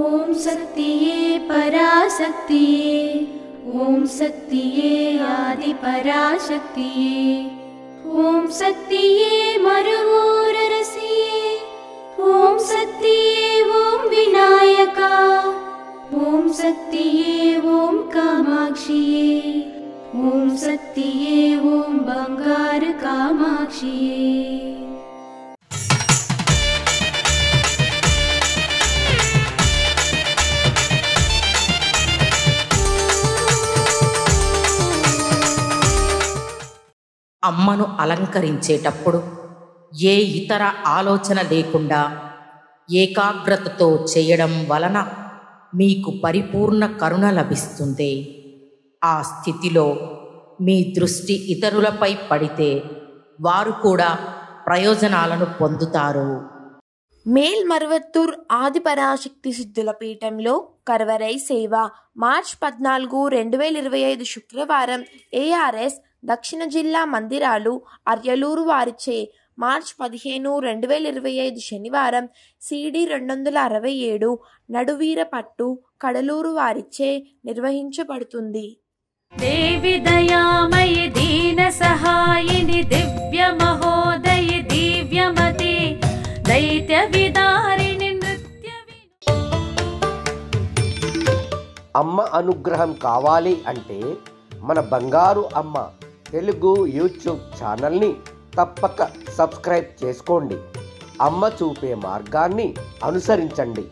ఓం శక్తియే పరాశక్తియే, ఓం శక్తియే ఆది పరాశక్తియే, ఓం శక్తియే మరువూరరసియే, ఓం శక్తియే ఓం వినాయక, ఓం శక్తియే ఓం కామాక్షియే, ఓం శక్తియే ఓం బంగారు కామాక్షియే. అమ్మను అలంకరించేటప్పుడు ఏ ఇతర ఆలోచన లేకుండా ఏకాగ్రతతో చేయడం వలన మీకు పరిపూర్ణ కరుణ లభిస్తుంది. ఆ స్థితిలో మీ దృష్టి ఇతరులపై పడితే వారు కూడా ప్రయోజనాలను పొందుతారు. మేల్మరువత్తూర్ ఆదిపరాశక్తి సిద్ధుల పీఠంలో కరవరై సేవ మార్చ్ 14, 2025 శుక్రవారం ఏఆర్ఎస్ దక్షిణ జిల్లా మందిరాలు అర్యలూరు వారిచే మార్చ్ 15, 2025 శనివారం సిడి 267 నడువీర పట్టు కడలూరు వారిచే నిర్వహించబడుతుంది. దేవి దయామయి దీన సహాయిని దివ్య మహోదయ దివ్యమతి దైత్య విదారిణి నృత్య. అమ్మ అనుగ్రహం కావాలి అంటే మన బంగారు అమ్మ తెలుగు యూట్యూబ్ ఛానల్ని తప్పక సబ్స్క్రైబ్ చేసుకోండి. అమ్మ చూపే మార్గాన్ని అనుసరించండి.